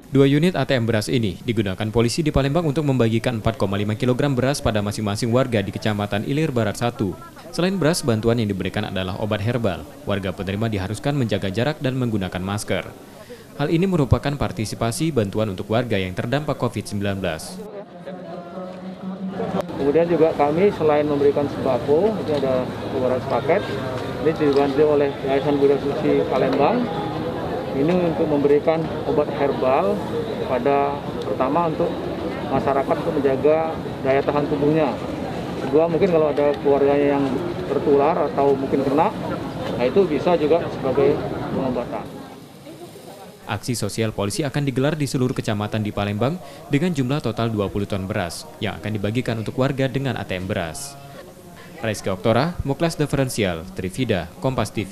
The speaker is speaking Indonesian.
2 unit ATM beras ini digunakan polisi di Palembang untuk membagikan 4,5 kg beras pada masing-masing warga di Kecamatan Ilir Barat 1. Selain beras, bantuan yang diberikan adalah obat herbal. Warga penerima diharuskan menjaga jarak dan menggunakan masker. Hal ini merupakan partisipasi bantuan untuk warga yang terdampak COVID-19. Kemudian juga kami selain memberikan sembako, itu ada 200 paket. Ini dibantu oleh Yayasan Bunda Suci Palembang. Ini untuk memberikan obat herbal pertama untuk masyarakat untuk menjaga daya tahan tubuhnya. Kedua, mungkin kalau ada keluarganya yang tertular atau mungkin kena, nah itu bisa juga sebagai pengobatan. Aksi sosial polisi akan digelar di seluruh kecamatan di Palembang dengan jumlah total 20 ton beras yang akan dibagikan untuk warga dengan ATM beras. Rizky Oktora, Muklas Diferensial, Trivida, Kompas TV.